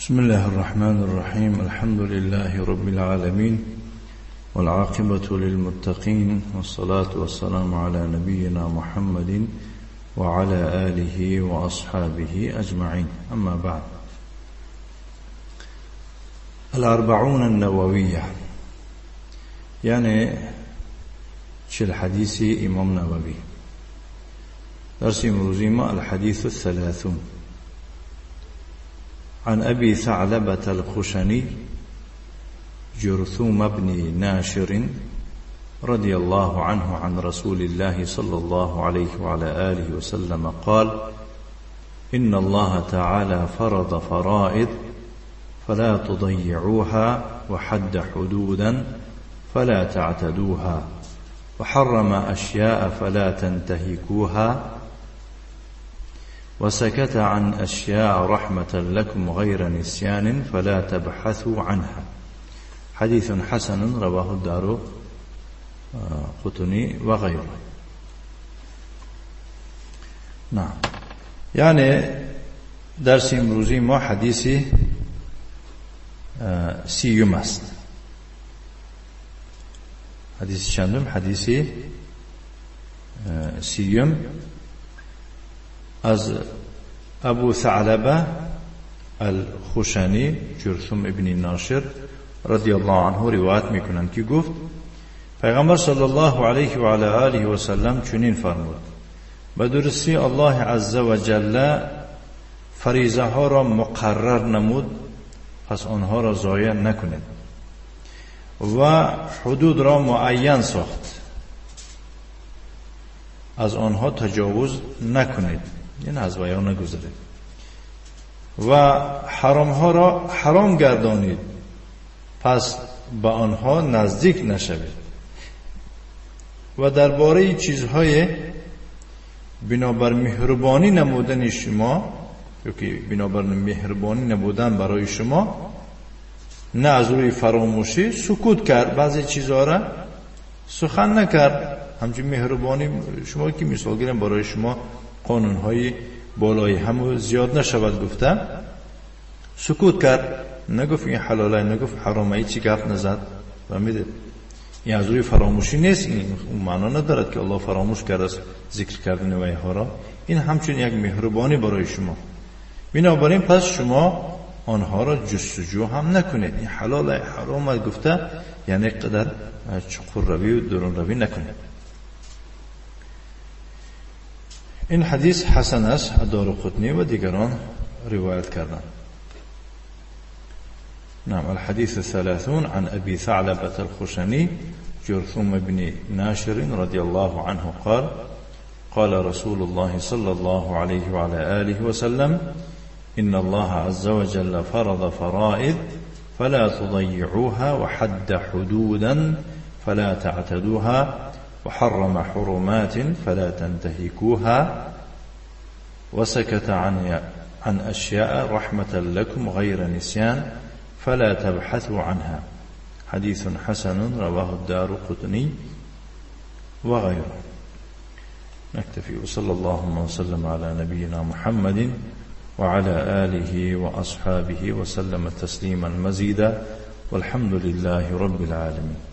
بسم الله الرحمن الرحيم. الحمد لله رب العالمين، والعاقبة للمتقين، والصلاة والسلام على نبينا محمد وعلى آله وأصحابه أجمعين. أما بعد، الأربعون النووية يعني شل حديث إمام نووي. درس امروزی الحديث الثلاثون عن أبي ثعلبة الخشني جرثوم بن ناشر رضي الله عنه عن رسول الله صلى الله عليه وعلى آله وسلم قال: إن الله تعالى فرض فرائض فلا تضيعوها، وحد حدودا فلا تعتدوها، وحرم أشياء فلا تنتهكوها، وسكت عن أشياء رحمة لكم غير نسيان فلا تبحثوا عنها. حديث حسن رواه الدار قطني وغيره. نعم، يعني درس امروزی ما حدیث سیوم است. حدیث چندم؟ حدیث سیوم از ابو ثعلبه الخشنی جرثوم ابن ناشر رضی الله عنه روایت میکنند که گفت پیغمبر صلی الله علیه و علی آله و سلم چنین فرمود: به درستی الله عز و جل فریضه ها را مقرر نمود، پس آنها را ضایع نکنید، و حدود را معین ساخت، از آنها تجاوز نکنید، یعنی از ویا نگذرید، و حرام ها را حرام گردانید، پس به آنها نزدیک نشوید، و درباره چیزهای بنابر مهربانی نمودن شما، که بنابر مهربانی نبودن برای شما، نه از روی فراموشی سکوت کرد، بعضی چیزها را سخن نکرد. همچنین مهربانی شما که مثال گیرم برای شما قانونهای بالای همو زیاد نشود گفته، سکوت کرد، نگفت این حلاله، نگفت حرامه، هیچی گفت نزد. و میده این از روی فراموشی نیست، این معنا ندارد که الله فراموش کرده است ذکر کردن ویها را. این همچنین یک مهربانی برای شما. بنابراین پس شما آنها را جستجو هم نکنید. این حلال حرام گفته یعنی قدر چقور روی و درون روی نکنید. این حدیث حسن است، دارقطنی و دیگران روایت کردند. نعم، الحديث الثلاثون عن أبي ثعلبة الخشني جرثوم بن ناشر رضي الله عنه قال: قال رسول الله صلى الله عليه وعلى آله وسلم: إن الله عز وجل فرض فرائض فلا تضيعوها، وحد حدودا فلا تعتدوها، وحرم حرمات فلا تنتهكوها، وسكت عن أشياء رحمة لكم غير نسيان فلا تبحثوا عنها. حديث حسن رواه الدار قطني وغيره. نكتفي، وصلى الله وسلم على نبينا محمد وعلى آله وأصحابه وسلم تسليما مزيدا، والحمد لله رب العالمين.